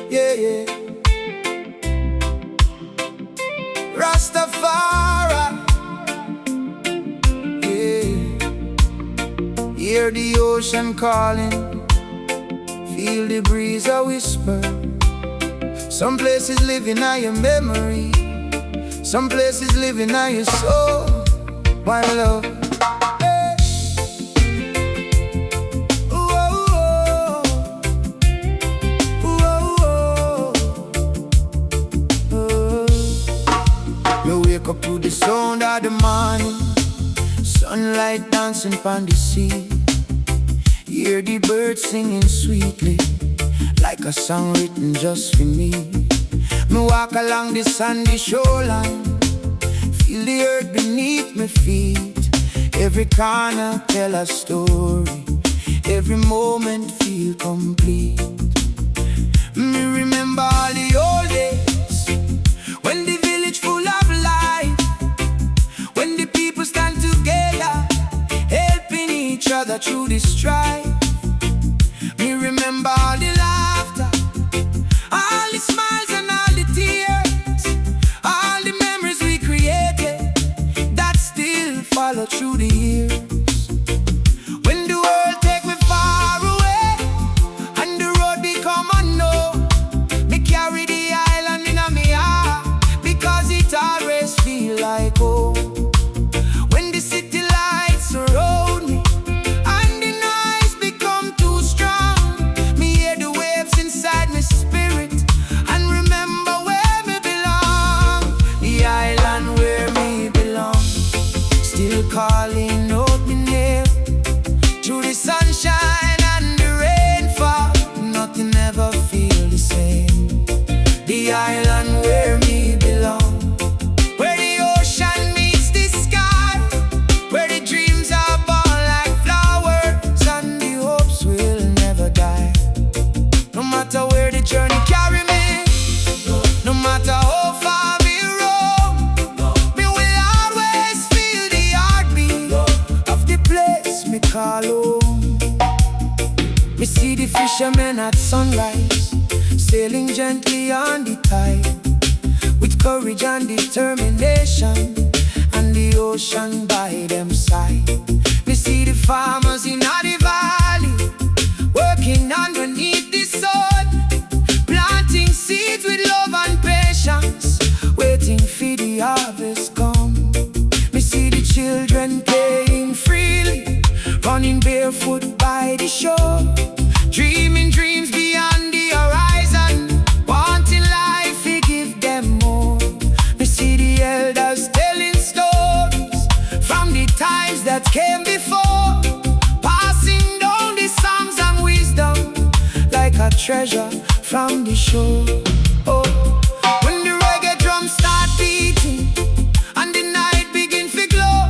Yeah, yeah. Rastafari. Yeah. Hear the ocean calling, feel the breeze a whisper. Some places living in your memory, some places living in your soul. My love. Hey. Ooh, ooh, ooh. Me wake up to the sound of the morning, sunlight dancing on the sea. Hear the birds singing sweetly, like a song written just for me. Me walk along the sandy shoreline, feel the earth beneath my feet. Every corner tell a story, every moment feel complete. Me remember all the old days, when the village full of life, when the people stand together, helping each other through the strife. Me remember all the laughter, all the smiles and all the tears, all the memories we created that still follow through the years. When the world take me far away and the road become unknown, me carry the island in my heart because it always feel like home. When the city lights surround me and the noise become too strong, me hear the waves inside my spirit and remember where me belong. The island where me belong, still calling out my name. Through the sunshine and the rainfall, nothing ever feel the same. The island where me belong, where the ocean meets the sky, where the dreams are born like flowers and the hopes will never die. No matter where the journey carry me, no matter how far me roam, me will always feel the heartbeat of the place me call home. Me see the fishermen at sunrise, sailing gently on the tide, with courage and determination, and the ocean by them side. Me see the farmers in the valley, working underneath the sun, planting seeds with love and patience, waiting for the harvest come. Me see the children playing freely, running barefoot by the shore, dreaming dreams beyond the horizon, wanting life to give them more. Me see the elders telling stories from the times that came before, passing down the songs and wisdom like a treasure from the shore. Oh, when the reggae drums start beating and the night begin to glow,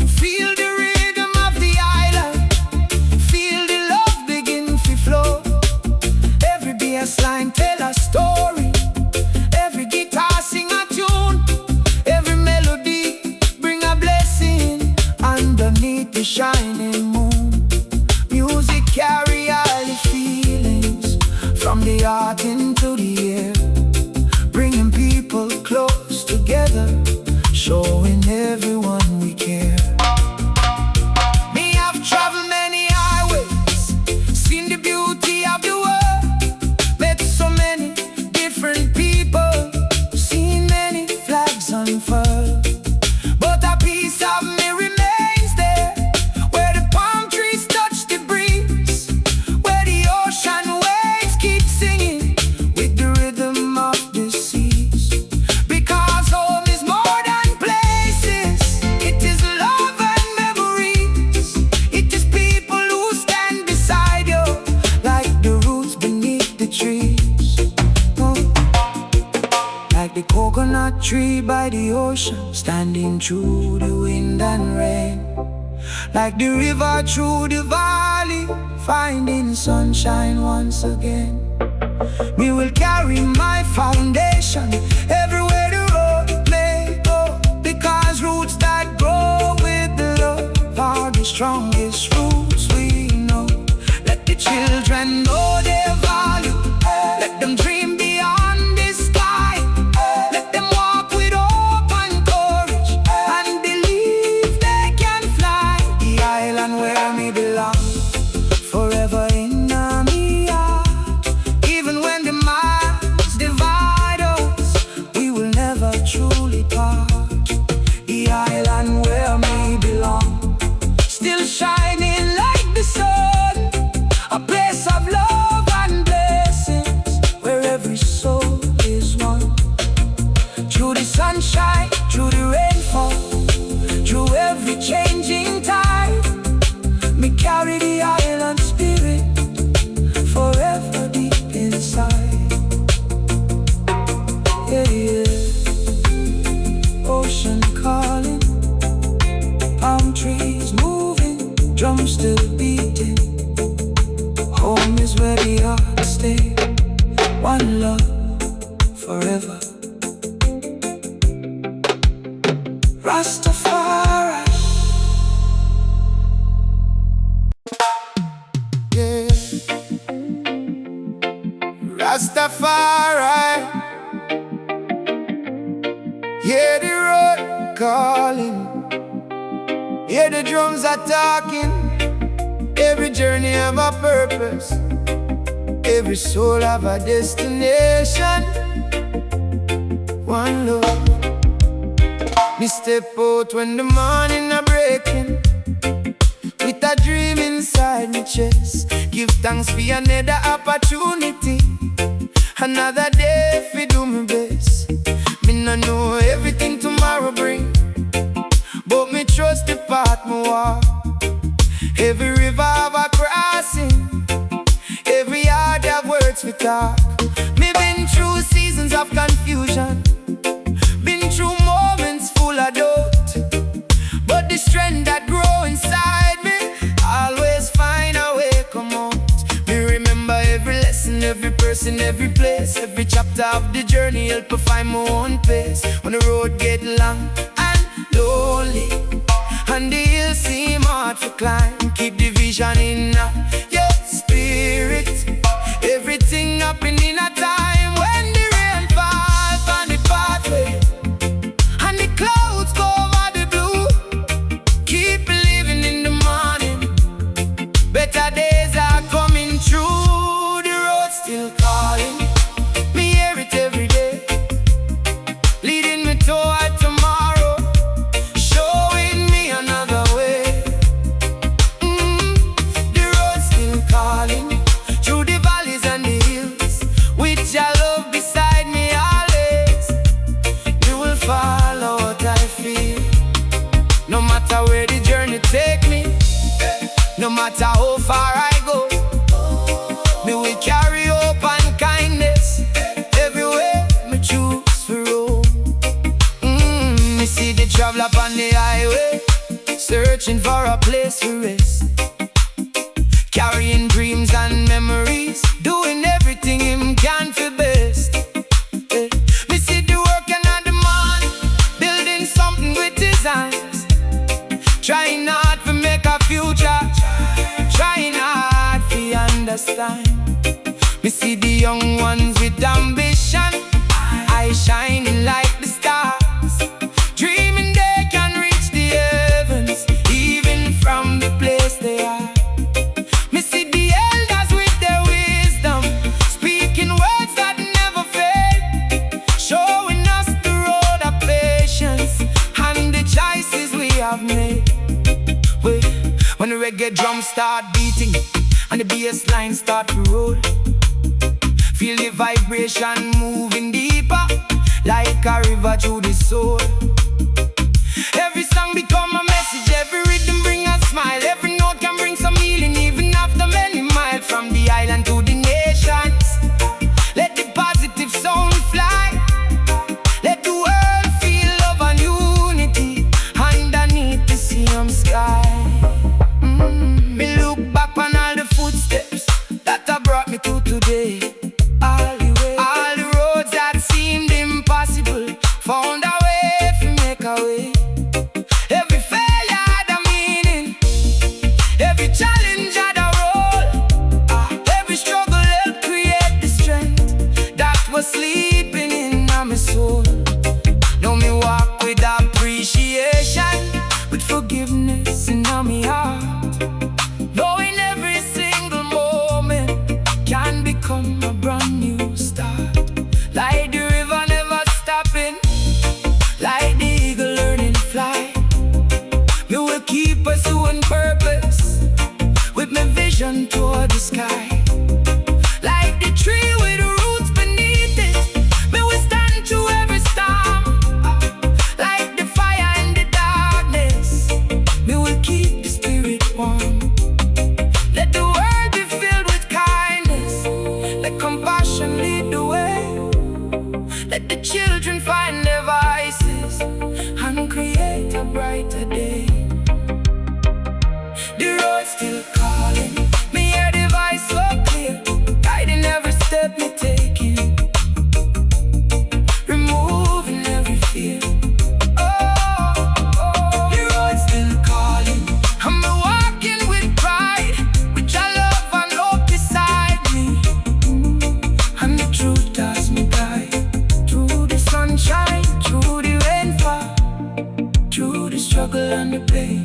feel the rhythm of the island, feel the love begin to flow. Every bass line tell a story, every guitar sing a tune, every melody bring a blessing underneath the shining moon. Music carry all the feelings from the heart into the air, bringing people close together, showing everyone we care. Me have traveled many highways, seen the beauty of the world, met so many different people, seen many flags unfurl, but a piece of me remains there, where the palm trees touch the breeze, where the ocean waves keep singing with the rhythm of the seas. Because home is more than places, it is love and memories, it is people who stand beside you like the roots beneath the trees. Oh. Like the coconut tree by the ocean, standing through the wind and rain, like the river through the valley, finding sunshine once again. We will carry my foundation everywhere the road may go, because roots that grow with the love are the strongest roots we know. Let the children know me belong, forever in me heart. Even when the miles divide us, we will never truly part. The island where me belong, still shining like the sun, a place of love and blessings, where every soul is one. Through the sunshine, through the rainfall, through every changing tide, me carry the island spirit forever deep inside. Yeah, yeah. Ocean calling, palm trees moving, drums still beating. Home is where we are to stay. One love forever. Rastafari. Yeah. Rastafari. Hear the road calling, hear the drums are talking. Every journey have a purpose, every soul have a destination. One love. Me step out when the morning a breaking, with a dream inside me chest. Give thanks for another opportunity, another day fi do my best. Me no know everything tomorrow bring, but me trust the path me walk. Every river have a crossing, every heart have words for talk. Me been through seasons of confusion, been through moments full of doubt, but the strength that grow inside me always find a way come out. Me remember every lesson, every person, every place, every chapter of the journey help me find my own pace. When the road get long and lonely, and the hills seem hard to climb, keep the vision in your spirit. Everything happen in a time when the rain falls on the pathway and the clouds cover the blue. Keep believing in the morning, better days are coming true. The road still calling, me hear it every day, leading me toward tomorrow, showing me another way. The road still calling, through the valleys and the hills, with your love beside me always. You will follow what I feel, no matter where the journey take me, no matter how far I go. Me will carry hope and kindness everywhere me choose to roam. Me see the traveler on the highway, searching for a place to rest, carrying dreams and memories, doing everything him can for best. Me see the working of the man, building something with his hands, trying hard to make a future, trying hard to understand. Me see the young ones with ambition, eyes shining like the stars, dreaming they can reach the heavens, even from the place they are. Me see the elders with their wisdom, speaking words that never fail, showing us the road of patience and the choices we have made. Wait, when the reggae drums start beating and the bass line start to roll, feel the vibration moving deeper, like a river through the soul. Every song become a message, every rhythm bring a smile, every note can bring some healing, even after many miles. From the island to the nations, let the positive sound fly, let the world feel love and unity underneath the same sky. Me look back on all the footsteps that have brought me to today. All the roads that seemed impossible found a way to make a way. Every failure had a meaning, vision toward the sky. Like the tree with the roots beneath it, me will stand through every storm. Like the fire in the darkness, me will keep the spirit warm. Let the world be filled with kindness, let compassion lead the way. Let the children find their voices and create a brighter day. The road's still calling, me hear the voice so clear, guiding every step me taking, removing every fear. Oh, the road's still calling, I'm walking with pride, with your love and hope beside me, and the truth does me guide. Through the sunshine, through the rainfall, through the struggle and the pain,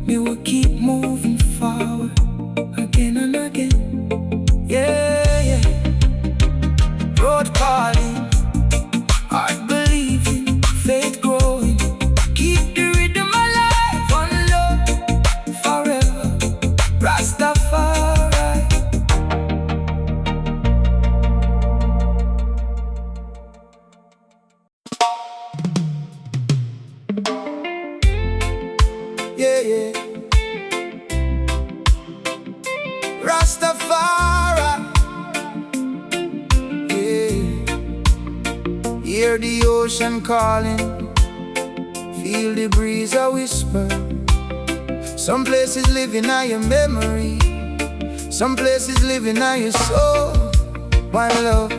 we will keep moving forward again and again. Yeah, yeah. Road calling, heart believing, faith growing. Keep the rhythm alive, one love forever. Rastafari. Yeah, yeah. Rastafari. Yeah. Hear the ocean calling, feel the breeze a whisper. Some places living in your memory, some places living in your soul. My love.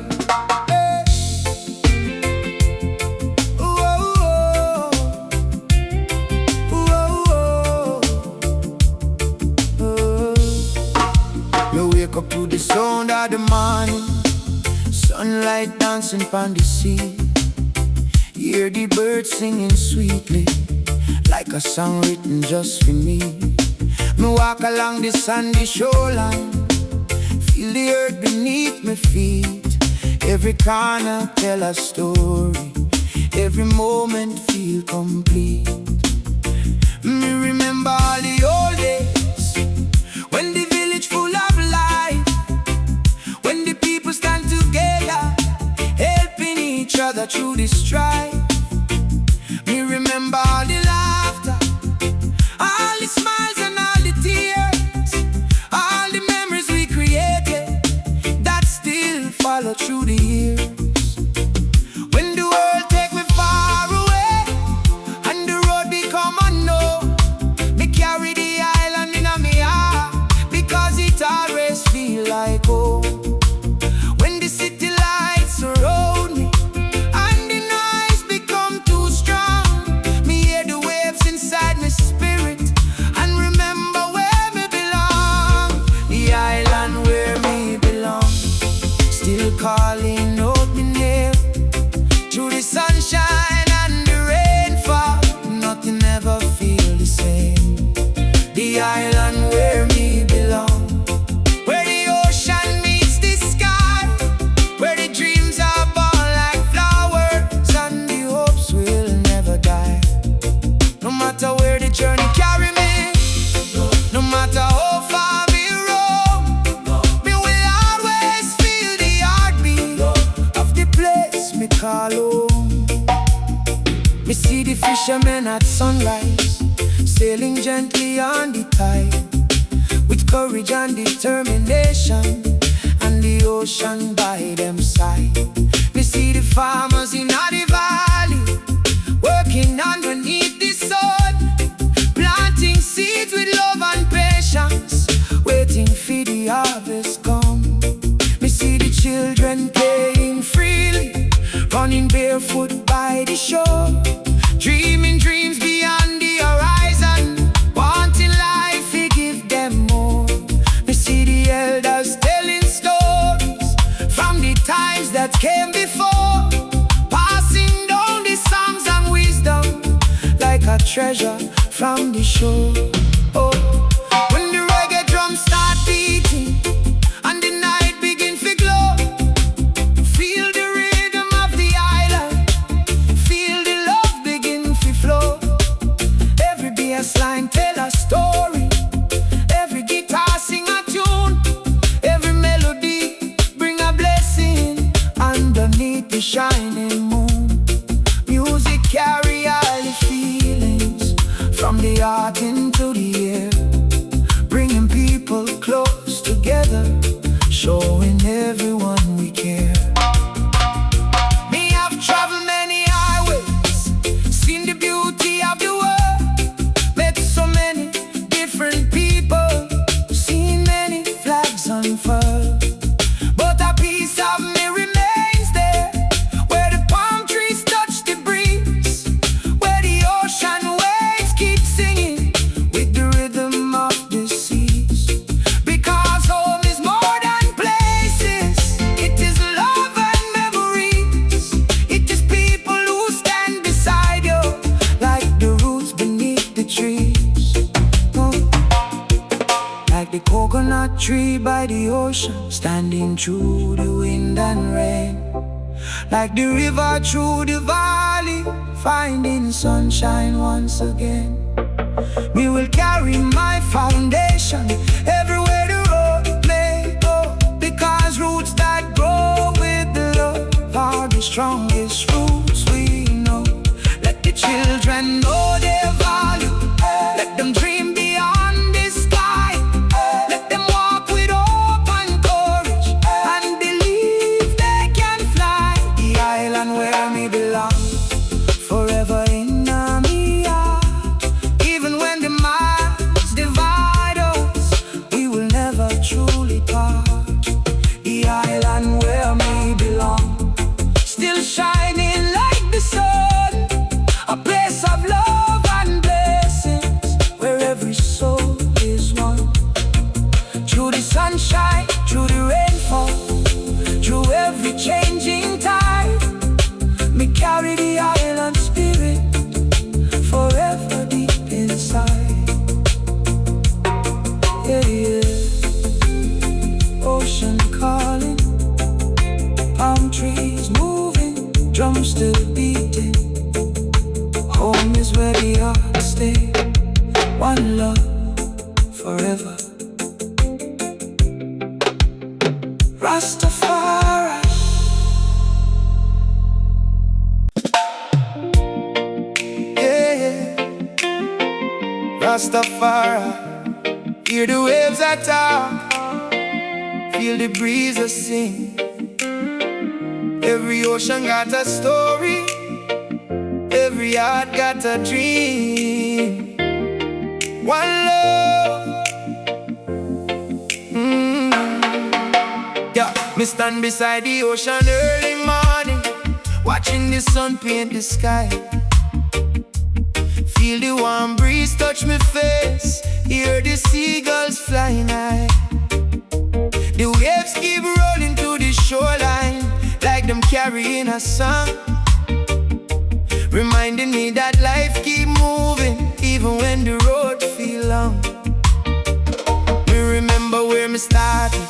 Wake up to the sound of the morning, sunlight dancing upon the sea. Hear the birds singing sweetly, like a song written just for me. Me walk along the sandy shoreline, feel the earth beneath my feet. Every corner tell a story, every moment feel complete. Me remember all the old days, when the village full of life, when the people stand together, helping each other through the strife. Me remember all the laughter, all the smiles and all the tears, all the memories we created that still follow through the years. When the world take me far away and the road become unknown, me carry the island in me heart, because it always feel like home. When the city lights surround me and the noise become too strong, me hear the waves inside my spirit and remember where me belong. The island where me belong, still calling out me name. Through the sunshine and the rainfall, nothing ever feel the same. The island where me belong, where the ocean meets the sky, where the dreams are born like flowers and the hopes will never die. No matter where the journey carry me, no matter how far me roam, me will always feel the heartbeat of the place me call home. Me see the fishermen at sunrise, sailing gently on the tide, with courage and determination, and the ocean by them side. Me see the farmers in the valley, working underneath the sun, planting seeds with love and patience, waiting for the harvest come. Me see the children playing freely, running barefoot by the shore, dreaming dreams beyond the horizon, wanting life to give them more. Me see the elders telling stories from the times that came before, passing down the songs and wisdom like a treasure from the shore. Oh, when the reggae drums start beating and the night begin to glow, feel the rhythm of the island, feel the love begin to flow. Every bass line tell a story, every guitar showing everyone we care. Me have traveled many highways, seen the beauty of the world, met so many different people, seen many flags unfurl. But a piece of me remains there, where the palm trees touch the breeze, where the ocean waves keep singing with the rhythm of the seas. Because home is more than places, it is love and memories. It is people who stand beside you, like the roots beneath the trees. Like the coconut tree by the ocean, standing through the wind and rain. Like the river through the valley, finding sunshine once again. We will carry my foundation everywhere the road may go, because roots that grow with the love are the strongest roots we know. Let the children know their value, let them dream beyond the sky, let them walk with hope and courage, and believe they can fly. The island where me belong, forever in me heart. Even when the miles divide us, we will never truly part. The island where me belong, still shining like the sun, a place of love and blessings, where every soul is one. Through the sunshine, through the rainfall, through every changing tide, me carry the island spirit forever deep inside. Yeah, yeah. Ocean calling, palm trees moving, drums still beating. Home is where the heart stay, one love forever. Rastafari. Yeah, yeah. Rastafari. Hear the waves that talk, feel the breeze a sing. Every ocean got a story, every heart got a dream. One love. Yeah, me stand beside the ocean early morning, watching the sun paint the sky. Feel the warm breeze touch my face, hear the seagulls flying high. The waves keep rolling to the shoreline, like them carrying a song, reminding me that life keep moving, even when the road feel long. Me remember where me started,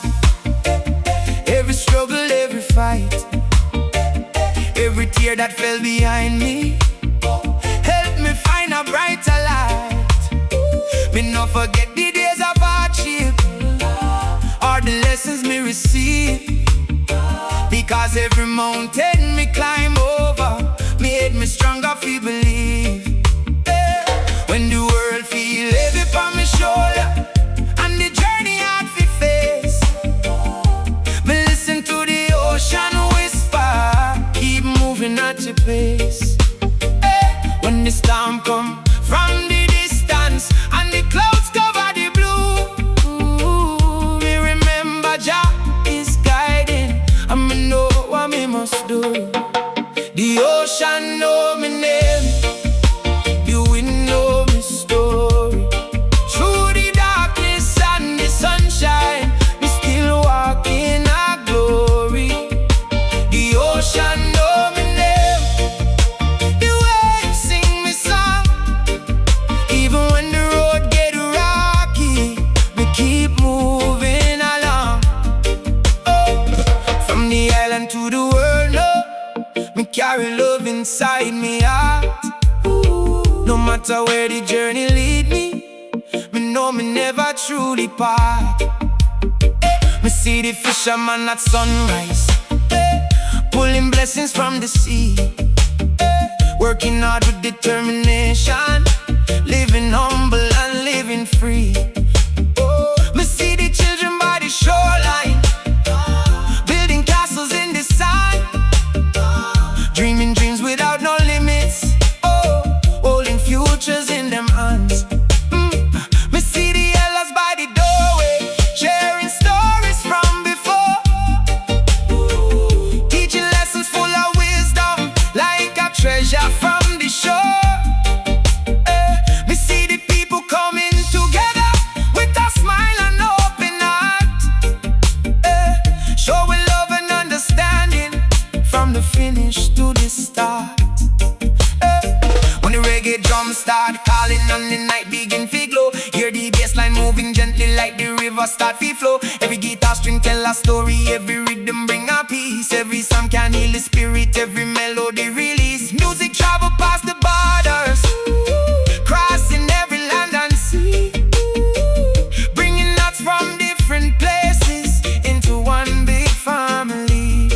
every struggle, every fight, every tear that fell behind me helped me find a brighter light. Me no forget the days of hardship, or the lessons me receive, because every mountain me climb over made me stronger fi believe. When the world feel heavy on my shoulder and the journey hard fi face, me listen to the ocean whisper, keep moving at your pace. When the storm come from the distance and the clouds cover the blue, me remember Jah is guiding, and me know what me must do. The ocean know me name, the wind know me story. Through the darkness and the sunshine, me still walk in a glory. The ocean know me name, the waves sing me song. Even when the road get rocky, me keep moving along. From the island to the world, no, me carry love inside me heart. No matter where the journey lead me, me know me never truly part. Me see the fisherman at sunrise, pulling blessings from the sea, working hard with determination, living humble and living free. Me see the children by the shoreline, river start to flow. Every guitar string tell a story, every rhythm bring a peace. Every song can heal the spirit, every melody release. Music travel past the borders, crossing every land and sea, bringing us from different places into one big family.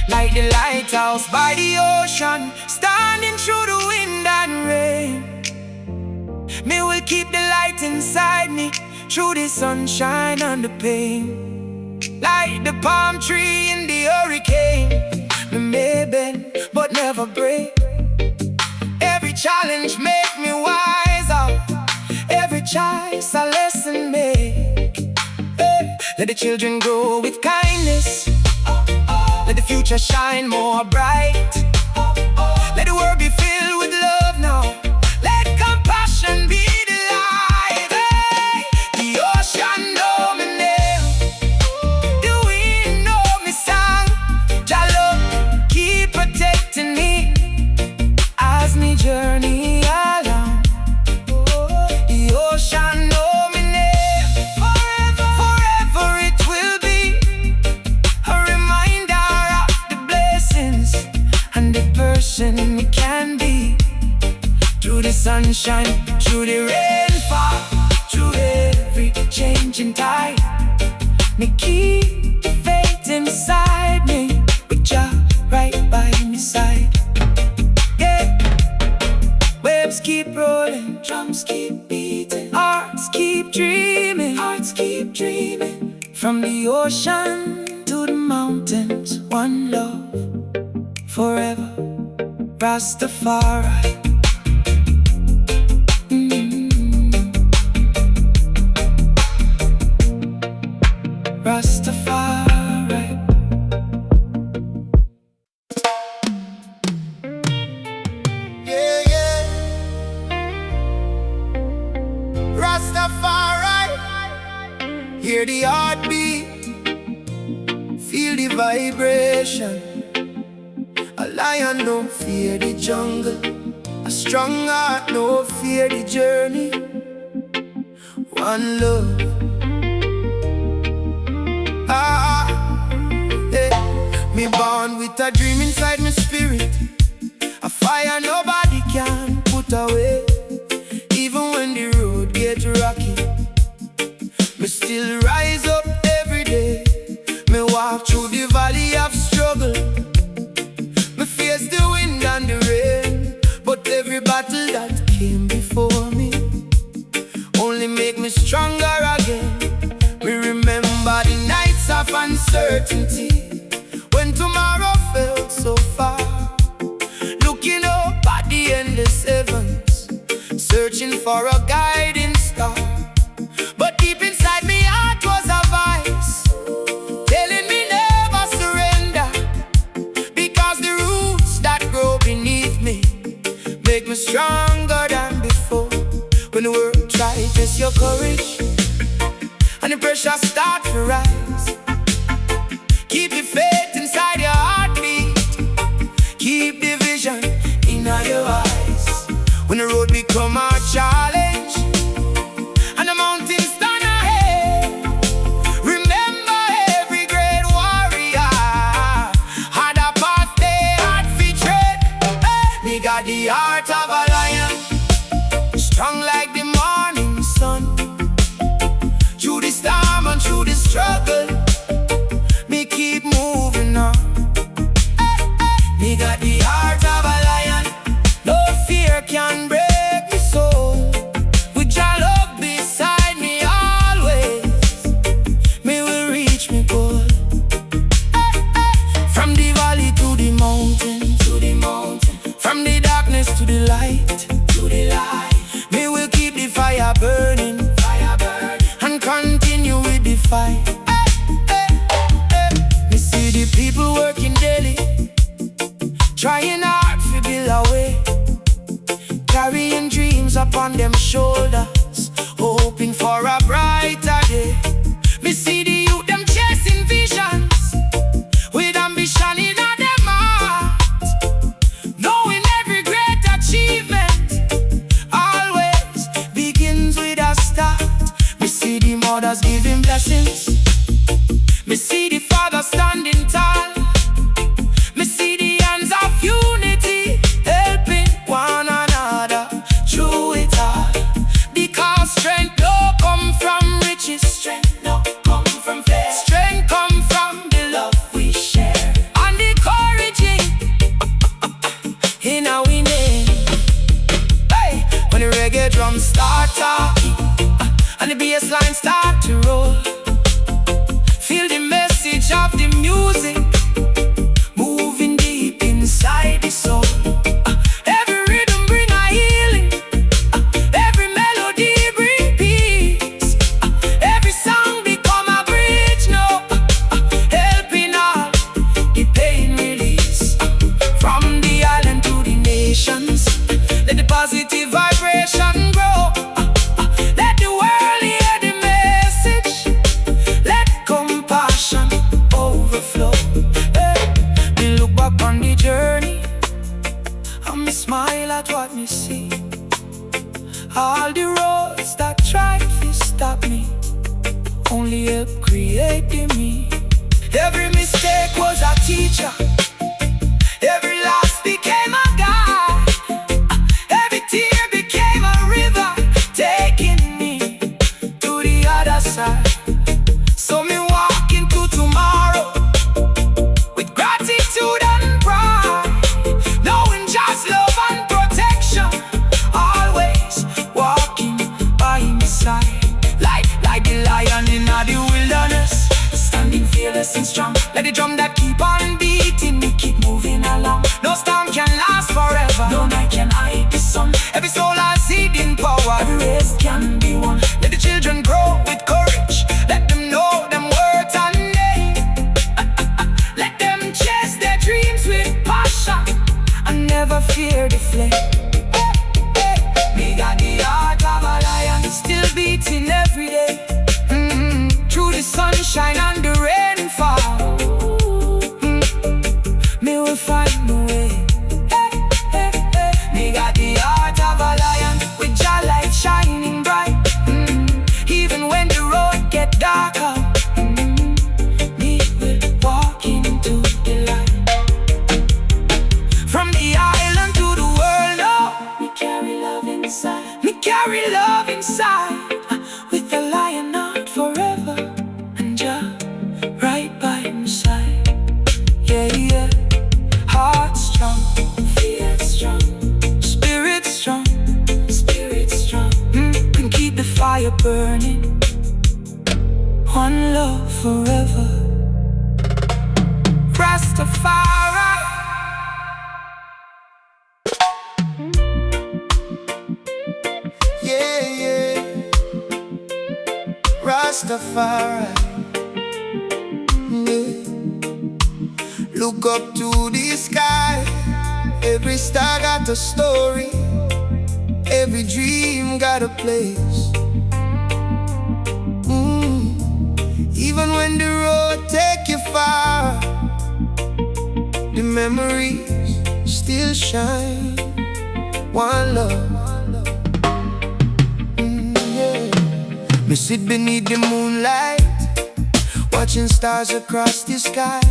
Like the lighthouse by the ocean, standing through the wind and rain. Me will keep the light inside me through the sunshine and the pain. Like the palm tree in the hurricane, me may bend but never break. Every challenge make me wiser, every choice a lesson make. Let the children grow with kindness, let the future shine more bright. Let the world be filled with love now, let compassion be the light. The ocean know me name, the wind know me song. Jah love keep protecting me as me journey along. The ocean know me name, forever, forever it will be a reminder of the blessings and the person we can be. Through the sunshine, through the rainfall, through every changing tide, me keep the faith inside me, with Jah right by my side. Yeah, waves keep rolling, drums keep beating, hearts keep dreaming, hearts keep dreaming. From the ocean to the mountains, one love forever, Rastafari. Rastafari. Yeah, yeah. Rastafari. Hear the heartbeat, feel the vibration. A lion don't fear the jungle, a strong heart no fear the journey. One love. Me born with a dream inside my spirit, a fire nobody can put away. Even when the road gets rocky, me still rise up every day. Me walk through the valley of struggle, me face the wind and the rain. But every battle that came before me only make me stronger again. We remember the nights of uncertainty, when tomorrow felt so far, looking up at the endless heavens, searching for a guiding star. But deep inside me heart was a voice telling me never surrender, because the roots that grow beneath me make me stronger than before. When the world tries to test your courage and the pressure start to rise, keep the faith inside your heartbeat, keep the vision in your eyes. When the road become a challenge and the mountains stand ahead, remember every great warrior had a path they had to tread. Me got the heart of a lion, strong like the morning sun. Through the storm and through the struggle, me keep moving on. Me got the heart of a lion, no fear can break me soul. With Jah love beside me always, me will reach me goal. From the valley to the mountain, to the mountain, from the darkness to the light, to the light. Me will keep the fire burning, fire burning, and continue with the fight. Me see the people working daily, trying hard to build a way, carrying dreams upon them shoulders, hoping for a brighter day. Me see the youth them chasing visions, with ambition in their hearts, knowing every great achievement always begins with a start. Me see see the mothers giving blessings. Me see the father standing tall. Me see the hands of unity, helping one another through it all. Because strength no come from riches, strength no come from faith. Strength come from the love we share and encouraging in our winning. Hey, when the reggae drums start talking and the bass line start to roll, feel the message of the music moving deep inside the soul. Every rhythm bring a healing, every melody bring peace, every song become a bridge, no, helping all the pain release. From the island to the nations, let the positive vibration grow. Let the world hear the message, let compassion overflow. Me look back on the journey and me smile at what me see. All the roads that tried to stop me only help create me. Every mistake was a teacher, every loss became a guide, every tear became a river taking me to the other side. So me walk into tomorrow with gratitude and pride, knowing just love and protection, always walking by my side. Like the lion in the wilderness, standing fearless and strong. Let the drum that keep on beating me keep moving along. No storm can last forever, no night can hide the sun. Every soul has hidden power, every race can be won. Let the children grow with courage, let them know them words and name. Let them chase their dreams with passion and never fear the flame. Me got the heart of a lion, still beating every day. Through the sunshine and the rainfall, me will find my way. Me got the heart of a lion with your light shining bright. Even when the road get darker, me will walk into the light. From the island to the world, oh, me carry love inside. Me carry love inside, with the lion heart forever and just right by my side. Yeah, yeah. Heart strong, feel strong, spirit strong, spirit strong. Can keep the fire burning, one love forever. Rastafari. Yeah, yeah. Rastafari. Yeah. Look up to the sky, every star got a story, every dream got a place. Even when the road take you far, the memories still shine. One love. Yeah. Me sit beneath the moonlight, watching stars across the sky,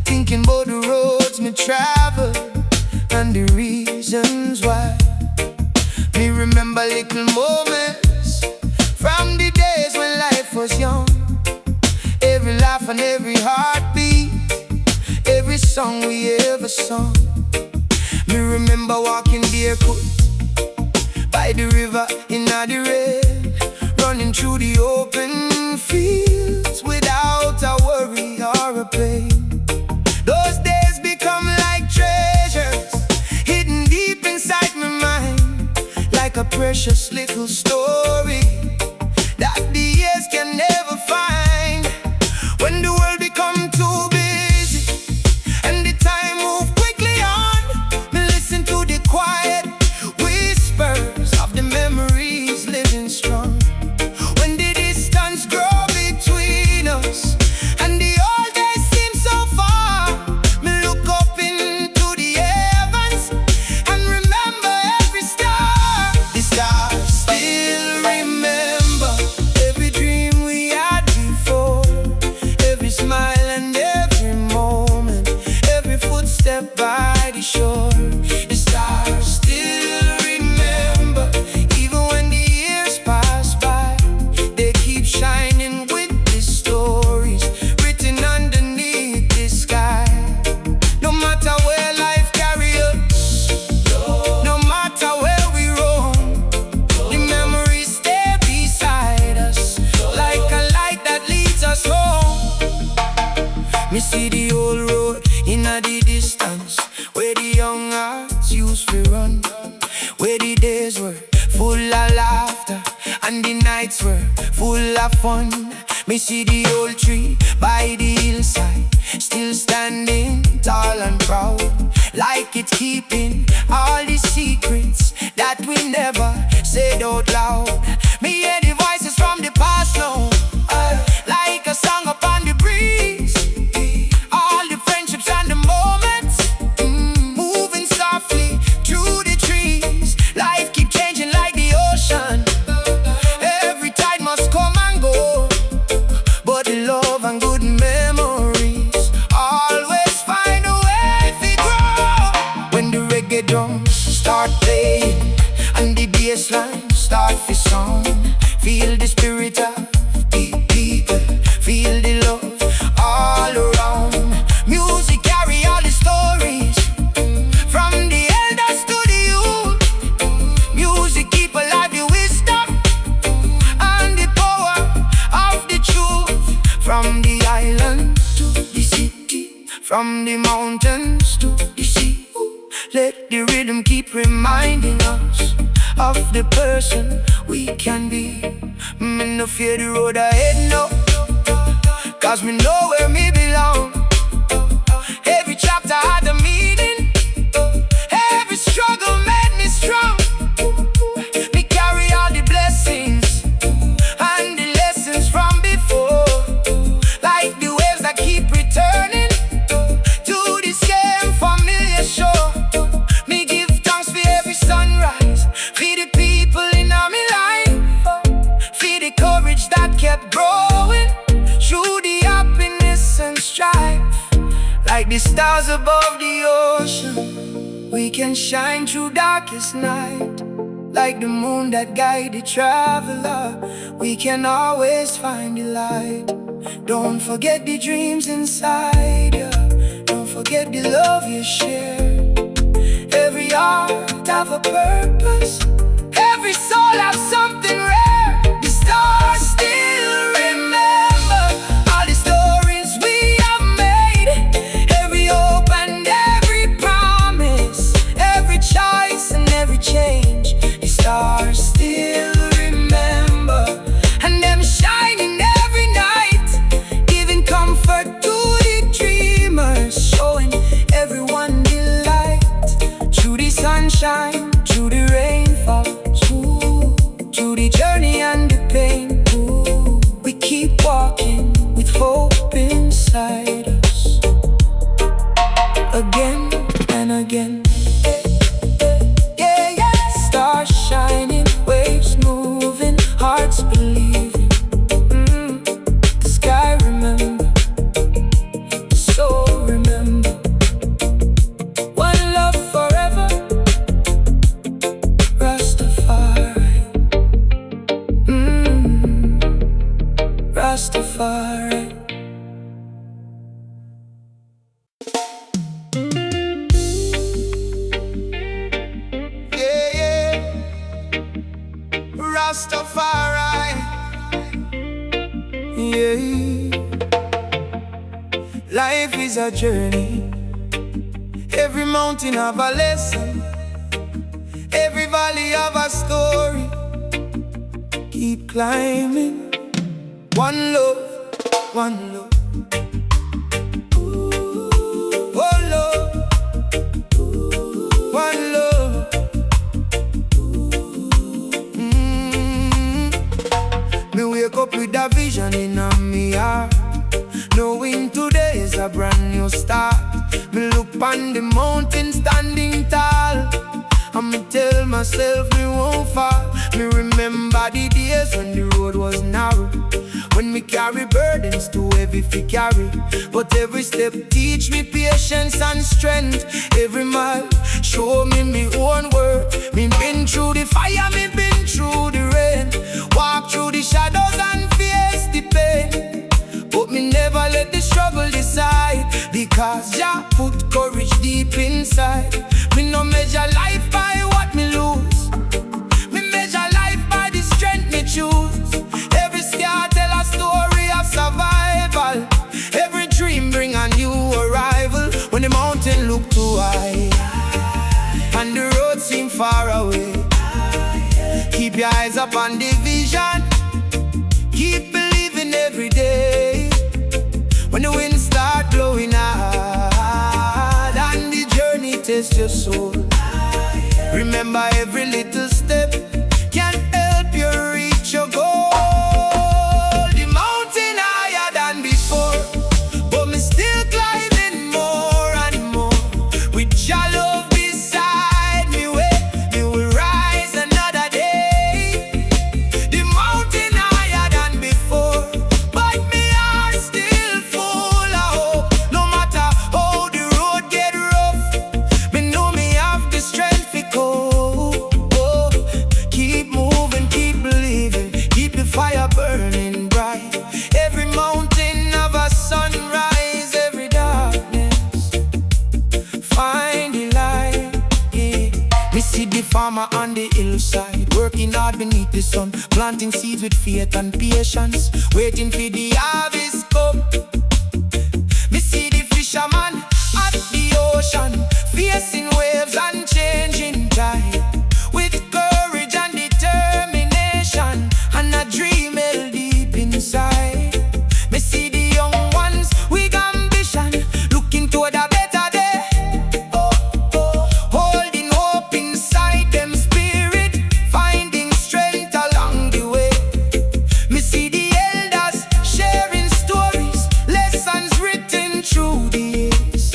thinking about the roads me travel and the reasons why. Me remember little moments from the days when life was young. Every laugh and every heartbeat, every song we ever sung. Me remember walking barefoot by the river in the rain, running through the open fields without a worry or a pain. Those days become like treasures hidden deep inside my mind, like a precious little story that the years can never find. When the world become too busy and the time move quickly on, me listen to the quiet whispers of the memories living strong. When the distance Me see the old road in the distance, where the young hearts used to run, where the days were full of laughter and the nights were full of fun. Me see the old tree by the hillside, still standing tall and proud, like it's keeping all the secrets that we never said out loud. Me hear the voices from the past now, like a song upon the breeze. All the friendships and the moments, moving softly through the trees. Life keep changing like the ocean. Every tide must come and go, but the love and good memories always find a way to grow. When the reggae drums start playing and the bass line start to sound, feel the spirit of the people, feel the love all around. Music carry all the stories, from the elders to the youth. Music keep alive the wisdom and the power of the truth. From the island to the city, from the mountains to the sea, let the rhythm keep reminding us of the person we can be. Me no fear the road ahead, no, cause me know where me belong. Every chapter had a meaning, every struggle made me strong. Me carry all the blessings and the lessons from before, like the waves that keep returning to the same familiar shore. Me give thanks for every sunrise, for the people in my life, for the courage that kept growing through the happiness and strife. Like the stars above the ocean, we can shine through darkest night. Like the moon that guide the traveler, we can always find the light. Don't forget the dreams inside you, don't forget the love you share. Every heart have a purpose, every soul have something rare. The stars still remember all the stories we have made, every hope and every promise, every choice and every change. The stars still remember, and them shining every night, giving comfort to the dreamers, showing everyone the light. Through the sunshine, through the rainfall, through the journey and the pain, we keep walking with hope inside us, again and again. Yeah, yeah. Stars shining, waves moving, hearts believing. The sky remember, the soul remember. One love forever, Rastafari. Rastafari. Yeah, yeah. Rastafari. Yeah. Life is a journey. Every mountain have a lesson, every valley have a story. Keep climbing. One love, one love. Oh love, one love. Me wake up with a vision in me heart, knowing today is a brand new start. Me look on the mountain standing tall, and me tell myself me won't fall. Me remember the days when the road was narrow, when me carry burdens too heavy to carry. But every step teach me patience and strength. Every mile show me my own worth. Me been through the fire, me been through the rain, walk through the shadows and face the pain. But me never let the struggle decide, because Jah put courage deep inside. Me no measure life by what me lose, me measure life by the strength me choose. Every scar tell a story of survival, every dream bring a your soul. Remember, every little step can help you reach your goal. The mountain higher than before, but me still climbing more and more. With your love beside me, we will rise another day. The mountain higher than before, but me heart still full of hope. No matter how the road get rough, me know me have the strength to go. Oh, keep moving, keep believing, keep the fire burning bright. Every mountain have a sunrise, every darkness find the light. Yeah. Me see the farmer on the hillside, working hard beneath the sun, planting seeds with faith and patience, waiting for the harvest come. Me see the fisherman at the ocean, facing waves and changing tide, with courage and determination, and a dream held deep inside. Me see the young ones with ambition, looking toward a better day. Oh, oh, holding hope inside them spirit, finding strength along the way. Me see the elders sharing stories, lessons written through the years,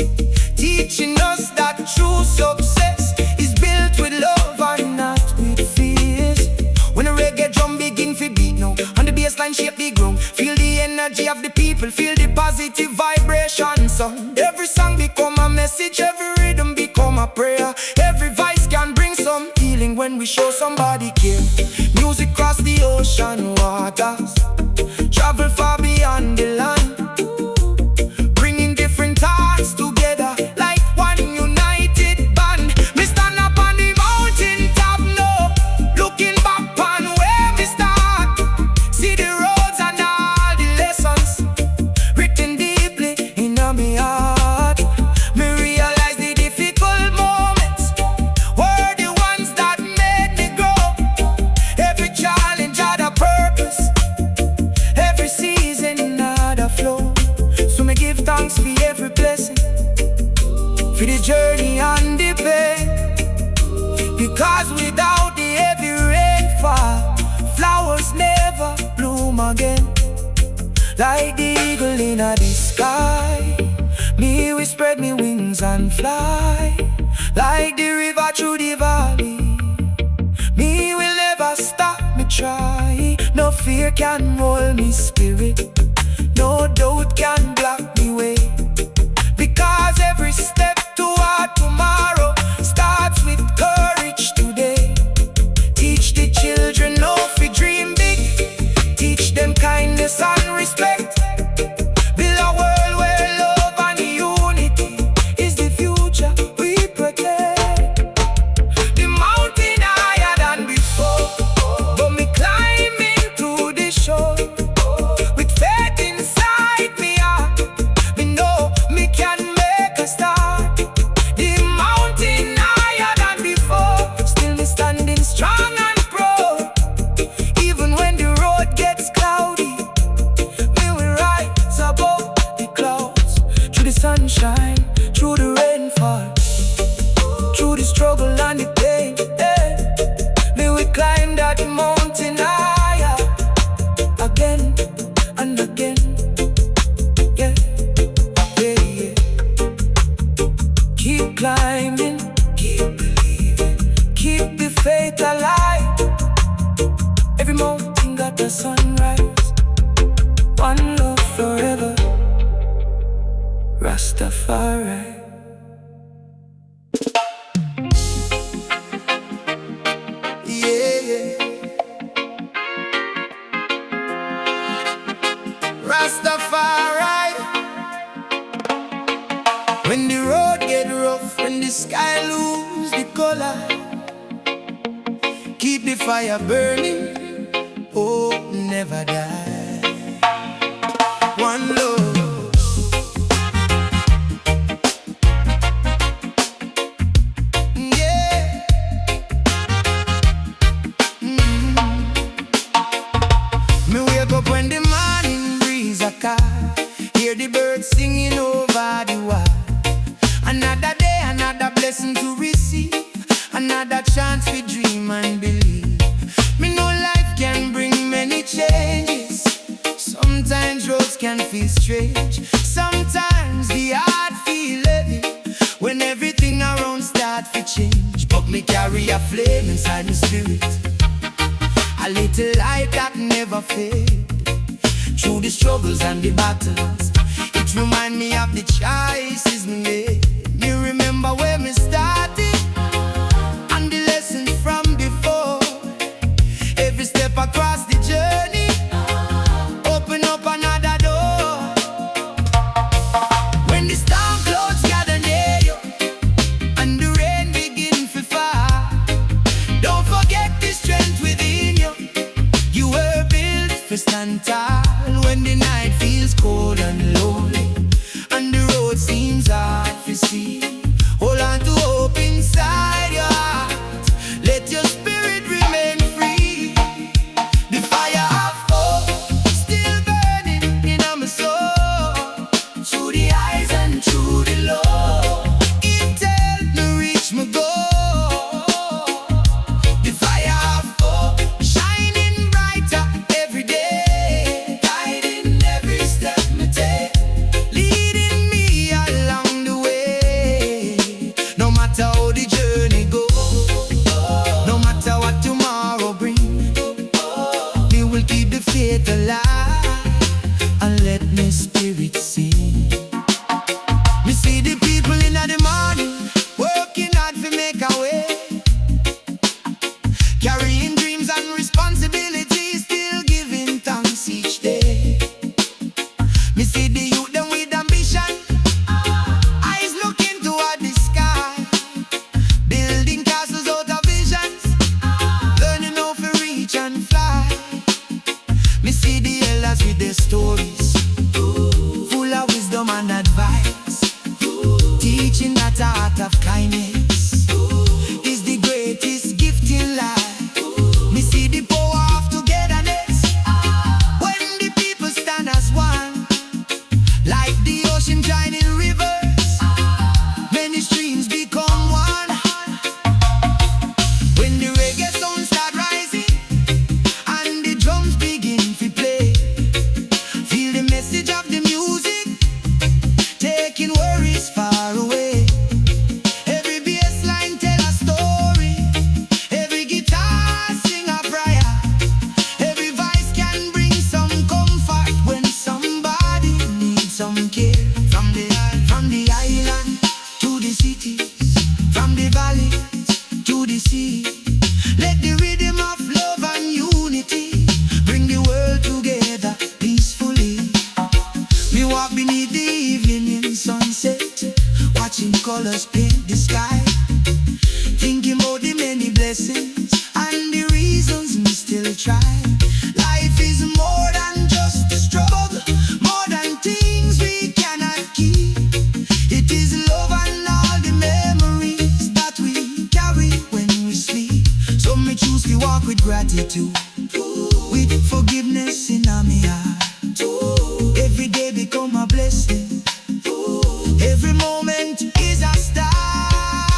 teaching us that true success is built with love and not with fears. When a reggae drum begin to beat now, and the bassline shape the ground, feel the energy of the people, feel the positive vibration. So every song become a message, every rhythm become a prayer. Every voice can bring some healing when we show somebody care. Music cross the ocean waters, travel far beyond the land, bringing different hearts together like one united band. Me stand up on the mountain top now, looking back on where we start. See the roads and all the lessons written deeply in my heart. Me realize the difficult moments were the ones that made me grow. Every challenge had a purpose, every season had a flow. So me give thanks for every blessing, for the journey and the pain, because without the heavy rainfall, flowers never bloom again. Like the eagle in the sky, me will spread me wings and fly. Like the river through the valley, me will never stop me try. No fear can roll me spirit, no doubt can block me way, because every step toward tomorrow starts with courage today. Teach the children how to dream big, teach them kindness and respect. Build a world where love and unity is the future we protect. The mountain higher than before, but me climbing to the shore. With faith inside me heart, me know me can make a start. The mountain higher than before, still me standing strong and proud. Even when the road gets cloudy, me will rise above the clouds. Through the sunshine, through the rainfall, through the struggle and the pain, me will climb that mountain higher again and again. Yeah, yeah, yeah. Keep climbing, keep believing, keep the faith alive. Every mountain got a sunrise, one love forever, Rastafari. Yeah, yeah. Rastafari. When the road get rough, when the sky lose the color, keep the fire burning, oh, never die. One love. Yeah. Me wake up when the morning breeze a call, hear the birds singing over the wall. Another day, another blessing to read. chance to dream and believe. Me know life can bring many changes. Sometimes roads can feel strange. Sometimes the heart feel heavy when everything around start to change. But me carry a flame inside my spirit, a little light that never fades. Through the struggles and the battles, it remind me of the choices me made. Me remember where me started and the lessons from before. Every step across the journey open up another door. When the storm clouds gather near you and the rain begin to fall, don't forget the strength within you. You were built for stand tall. When the night feels cold and lonely and the road seems hard to see, hold on to hope inside your heart. Let your spirit remain free. The fire of hope still burning in my soul. Through the highs and through the low, it helped me reach my goal. The fire of hope shining brighter every day, guiding every step me take, leading me along the way. No matter how the journey goes, no matter what tomorrow brings, me will keep the faith alive and let my spirit sing. Me see the people in the morning working hard to make a way, carrying dreams and responsibilities, still giving thanks each day. Me see the youth them with ambition, eyes looking toward the sky, building castles out of visions, learning how to reach and fly. Me see the elders with their stories, full of wisdom and advice, teaching that the art of kindness is the greatest gift in life. Me see the power of togetherness when the people stand as one, like the ocean joining rivers, many streams become one. When the reggae sound start rising and the drums begin to play, feel the message of the music taking worries far away. Every bass line tell a story, every guitar sing a prayer, every voice can bring some comfort when somebody needs some care. From the island to the cities, from the valleys to the sea, let the rhythm of love and unity bring the world together peacefully. Me walk beneath the evening sunset, watching colors paint the sky, thinking about the many blessings and the reasons me still try. Life is more than just a struggle, more than things we cannot keep. It is love and all the memories that we carry when we sleep. So me choose to walk with gratitude, with forgiveness in my heart. Every day become a blessing, every moment is a start.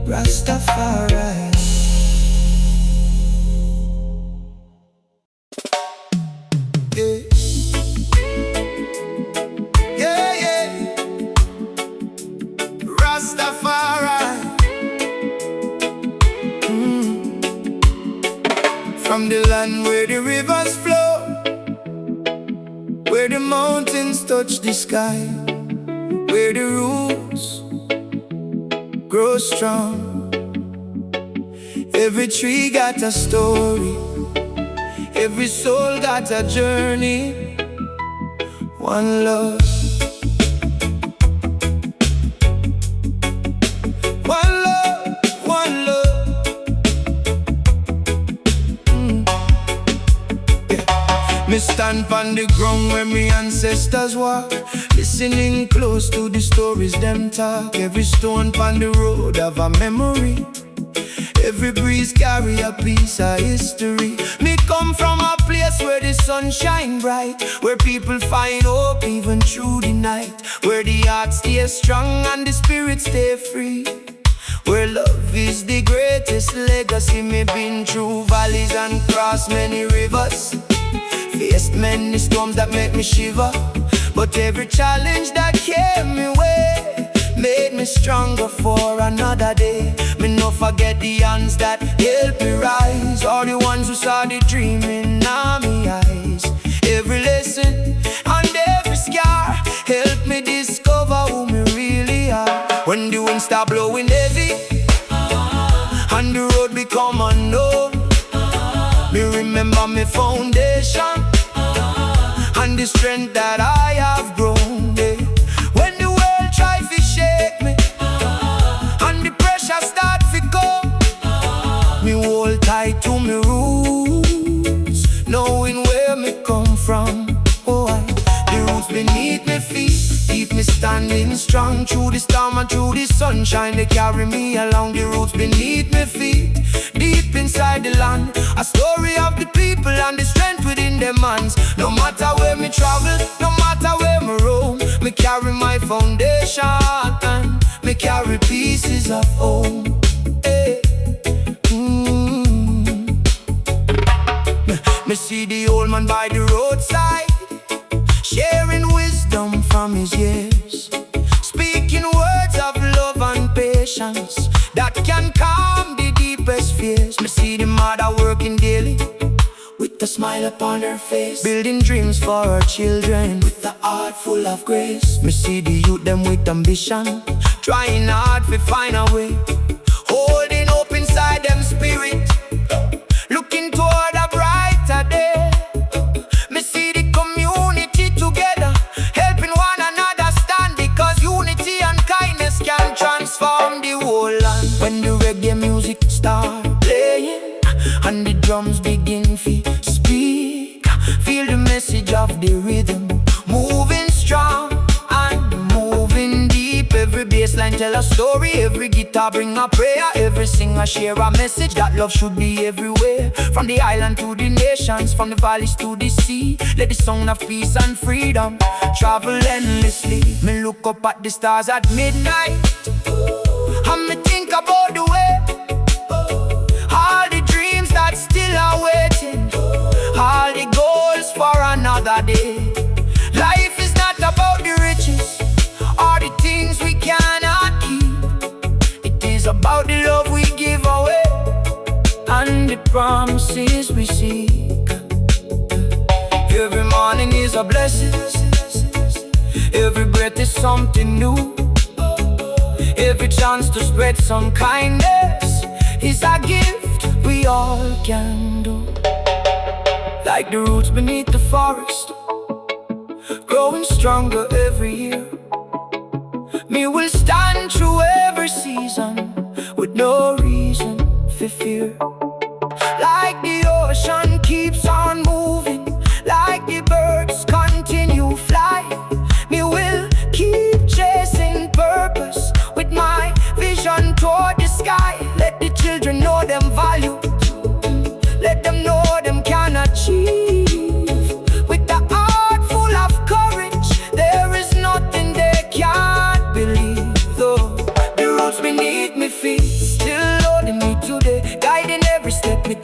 Rastafari. Yeah, yeah, Rastafari. From the land where the rivers flow, where the mountains touch the sky, where the roots grow strong. Every tree got a story, every soul got a journey. One love, one love, one love. Yeah. Me stand on the ground where me ancestors walk, listening close to the stories them talk. Every stone on the road have a memory, every breeze carry a piece of history. Me come from a place where the sun shine bright, where people find hope even through the night, where the heart stays strong and the spirit stay free, where love is the greatest legacy. Me been through valleys and crossed many rivers, faced many storms that make me shiver, but every challenge that came my way made me stronger for another day. Me no forget the hands that helped me rise, all the ones who saw the dream in my eyes. Every lesson and every scar helped me discover who me really are. When the wind start blowing heavy and the road become unknown, me remember my foundation and the strength that I have grown. Yeah. When the world try to shake me and the pressure start to come, me hold tight to me roots, knowing where me come from. Oh, the roots beneath me feet keep me standing strong. Through the storm and through the sunshine, they carry me along. The roots beneath me feet, deep inside the land, a story of the people and the strength within their hands. No matter where me travel, no matter where me roam, me carry my foundation and me carry pieces of home. Hey. Me see the old man by the roadside, sharing wisdom from his years, speaking words of love and patience that can calm the deepest fears. Me see the mother working daily with a smile upon her face, building dreams for her children with a heart full of grace. Me see the youth them with ambition, trying hard to find a way, holding hope inside them spirit, looking toward a brighter day. Me see the community together, helping one another stand, because unity and kindness can transform the whole land. When the reggae music start playing and the drums begin to speak, feel the message of the rhythm, moving strong and moving deep. Every bassline tell a story, every guitar bring a prayer, every singer share a message that love should be everywhere. From the island to the nations, from the valleys to the sea, let the song of peace and freedom travel endlessly. Me look up at the stars at midnight and me think about the way all the dreams that still are waiting, all the goals for another day. Life is not about the riches or the things we cannot keep. It is about the love we give away and the promises we seek. Every morning is a blessing, every breath is something new, every chance to spread some kindness is a gift we all can do. Like the roots beneath the forest, growing stronger every year, me will stand through every season with no reason for fear. Like the ocean keeps on moving, like the birds continue flying, me will keep chasing purpose with my vision toward the sky. Let the children know them value, let them know them can achieve. With the heart full of courage, there is nothing they can't believe. Though the roots beneath me feet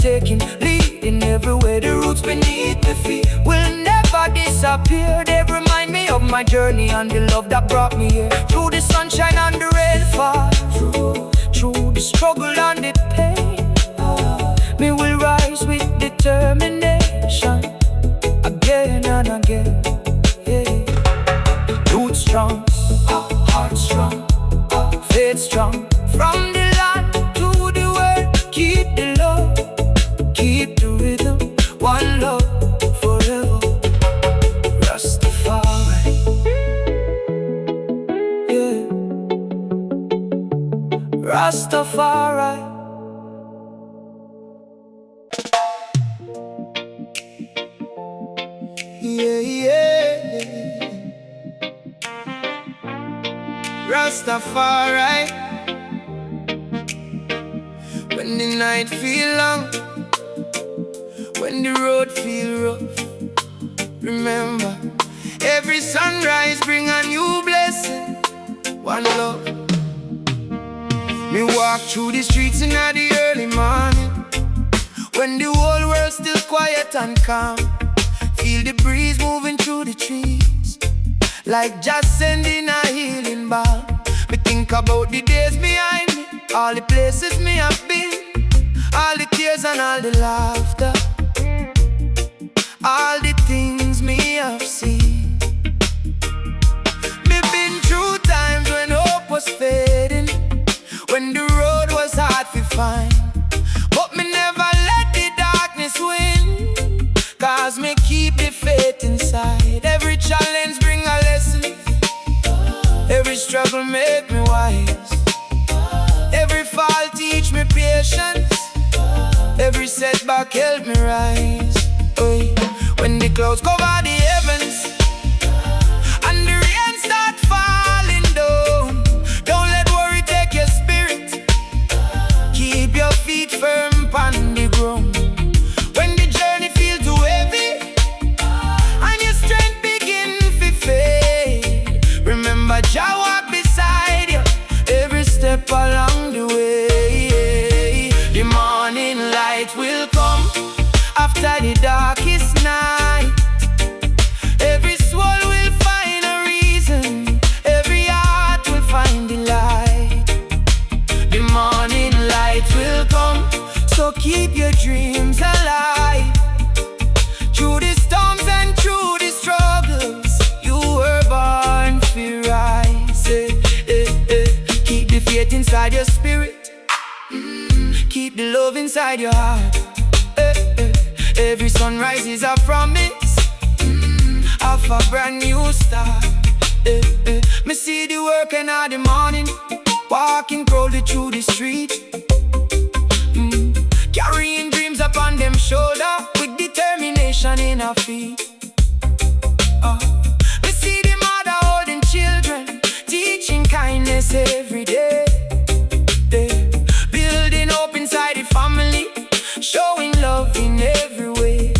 taking, leading everywhere. The roots beneath the feet will never disappear. They remind me of my journey and the love that brought me here. Through the sunshine and the rainfall, through the struggle and the pain, me will rise with determination, again and again. Yeah. Roots strong, heart strong, faith strong. From the land to the world, keep the love, keep the rhythm, one love forever. Rastafari, yeah. Rastafari. Yeah, yeah. Rastafari. When the night feel long, when the road feel rough, remember, every sunrise bring a new blessing, one love. Me walk through the streets in the early morning, when the whole world's still quiet and calm. Feel the breeze moving through the trees, like just sending a healing balm. Me think about the days behind me, all the places me have been, all the tears and all the laughter, all the things me have seen. Me been through times when hope was fading, when the road was hard to find, but me never let the darkness win, cause me keep the faith inside. Every challenge bring a lesson, every struggle make me wise, every fall teach me patience, every setback help me rise. Oy. When the clouds cover the heavens and the rain start falling down, don't let worry take your spirit, keep your feet firm on the ground. When the journey feel too heavy and your strength begin to fade, remember Jah walk beside you every step along the way. The morning light will come after the darkest night. Every soul will find a reason, every heart will find the light. The morning light will come, so keep your dreams alive. Through the storms and through the struggles, you were born to rise. Keep the faith inside your spirit, keep the love inside your heart. Every sunrise is a promise of a brand new start. Me see the working in the morning, walking proudly through the street, carrying dreams upon them shoulder, with determination in our feet. Me see the mother holding children, teaching kindness every day, building hope inside the family, showing love in every way.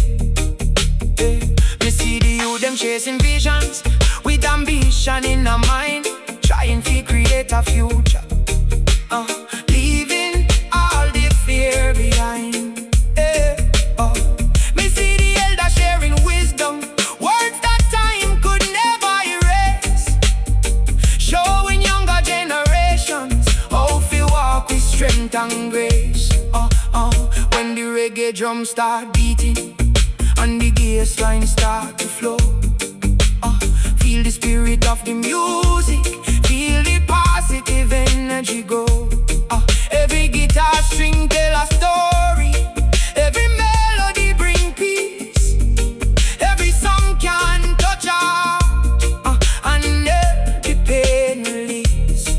Me see the youth them chasing visions, with ambition in their mind, trying to create a future, leaving all the fear behind. Me see the elders sharing wisdom, words that time could never erase, showing younger generations how to walk with strength and grace. When the reggae drums start beating and the bass line start to flow, feel the spirit of the music, feel the positive energy go. Every guitar string tell a story, every melody bring peace, every song can touch heart and every pain release.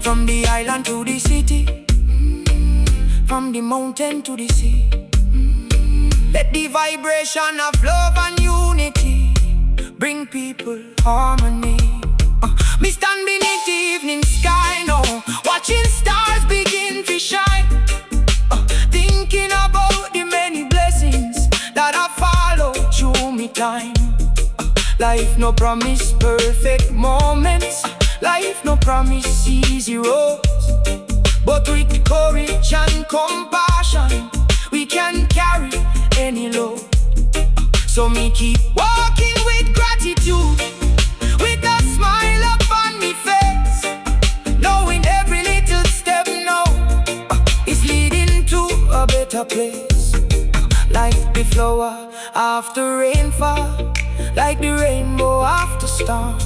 From the island to the city, from the mountain to the sea, let the vibration of love and unity bring people harmony. Me stand beneath the evening sky now, watching stars begin to shine, thinking about the many blessings that I follow through me time. Life no promise perfect moments, life no promise easy roads, but with courage and compassion ocean, we can carry any load. So me keep walking with gratitude, with a smile upon me face, knowing every little step now is leading to a better place. Like the flower after rainfall, like the rainbow after storm.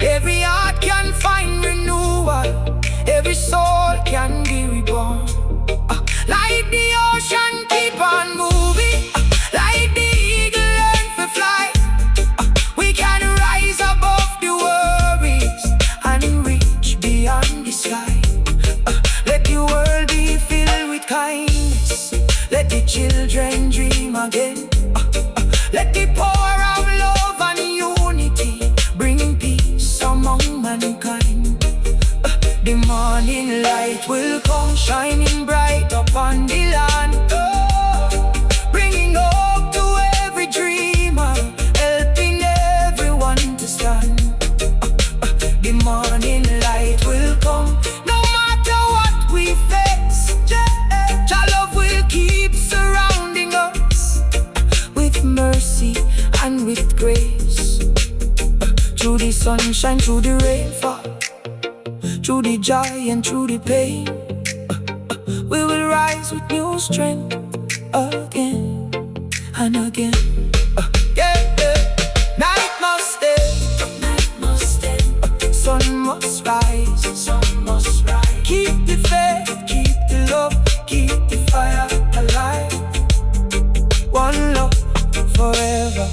Every heart can find renewal, every soul can be reborn. Like the ocean keep on moving, like the eagle learn to fly. We can rise above the worries and reach beyond the sky. Let the world be filled with kindness, let the children dream again. Let the power of love and unity bring peace among mankind. The morning light will come shining bright upon the land, bringing hope to every dreamer, helping everyone to stand. The morning light will come no matter what we face. Your love will keep surrounding us with mercy and with grace. Through the sunshine, through the rainfall, through the joy and through the pain, we will rise with new strength again and again. Night must end, sun must rise. Keep the faith, keep the love, keep the fire alive. One love forever,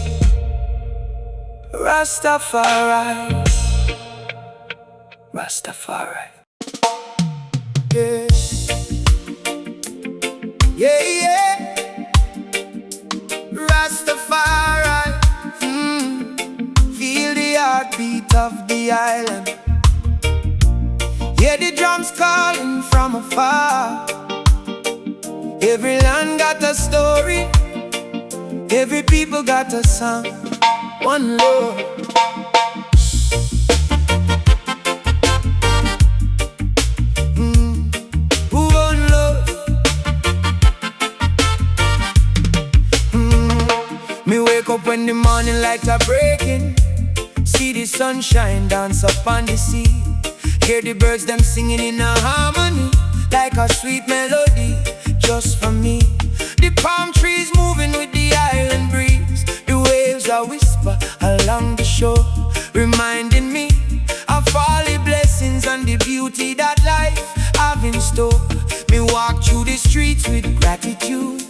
Rastafari. Rastafari. Yeah, yeah, yeah. Rastafari. Feel the heartbeat of the island. Hear the drums calling from afar. Every land got a story, every people got a song. One love. Me wake up when the morning light are breaking, see the sunshine dance upon the sea, hear the birds them singing in a harmony, like a sweet melody just for me. The palm trees moving with the island breeze, the waves are whisper along the shore, reminding me of all the blessings and the beauty that life have in store. Me walk through the streets with gratitude,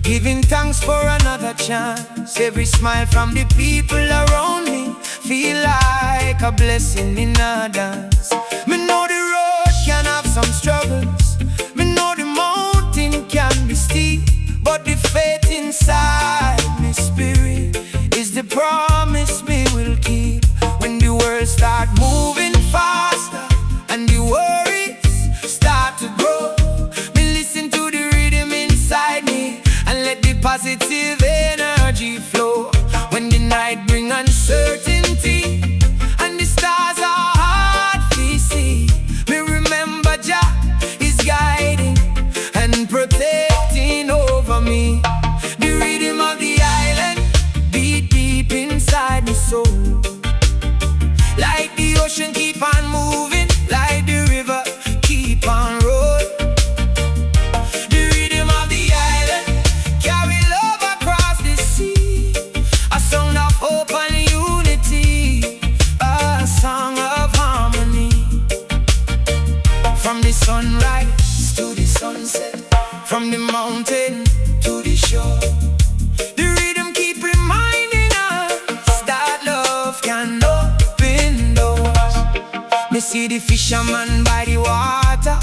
giving thanks for another chance. Every smile from the people around me feel like a blessing in a dance. Me know the road can have some struggles, me know the mountain can be steep, but the faith inside me spirit is the promise me will keep. When the world start moving faster and the worries start to grow, me listen to the rhythm inside me and let the positive energy flow. When the night bring uncertainty and the stars are hard to see, me remember Jah is guiding and protecting over me. The rhythm of the island beat deep inside my soul, like the ocean keep on moving, like the river keep on rolling. The rhythm of the island carry love across the sea, a song of hope and unity, a song of harmony. From the sunrise to the sunset, from the mountain to the shore, the rhythm keep reminding us that love can open doors. Me see the fisherman by the water,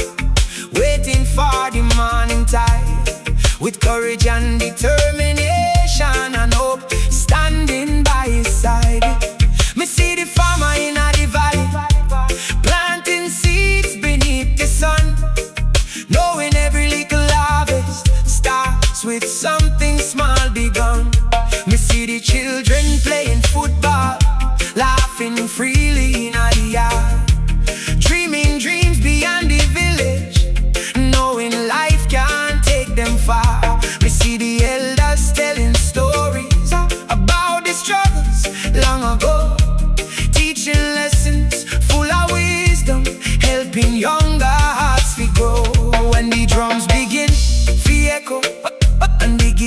waiting for the morning tide, with courage and determination and hope, standing by his side. Me see the farmer in the valley, planting seeds beneath the sun, knowing every little harvest starts with something small begun. Me see the children playing football, laughing freely in the yard, dreaming dreams beyond the village, knowing life can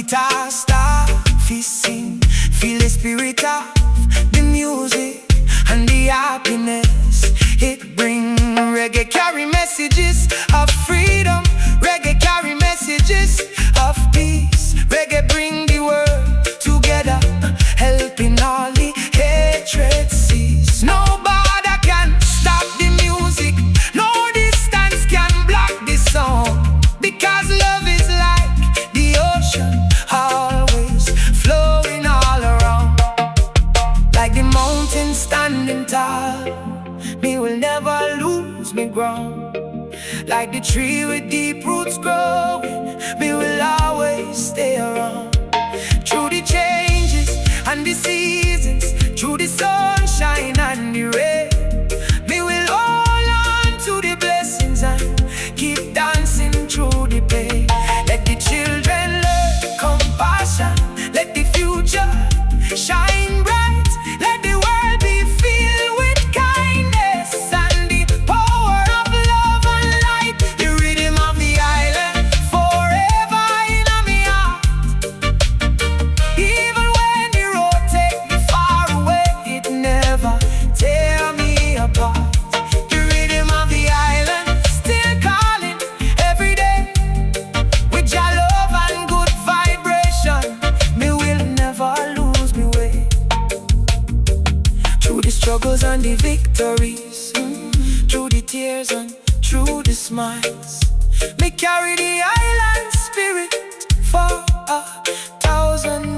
guitar start to sing. Feel the spirit of the music and the happiness it bring. Reggae carry messages of freedom. Reggae carry messages of peace. Reggae bring the world together, helping all the hatred cease. Nobody can stop the music, no distance can block the song, because love is like the ocean, always flowing all around. Like the mountain standing tall, me will never lose me ground. Like the tree with deep roots growing, me will always stay around. Through the changes and the seasons, through the sunshine and the rain, me will hold on to the blessings and keep dancing through the pain. Let the children learn compassion, let the future shine bright, let the world be filled with kindness and the power of love and light. The rhythm of the island forever in my heart. Even when the road take me far away, it never tear me apart. The rhythm of the island still calling every day. With your love and good vibration, me will never lose me way. Through the struggles and the victories, through the tears and through the smiles, me carry the island spirit for 1,000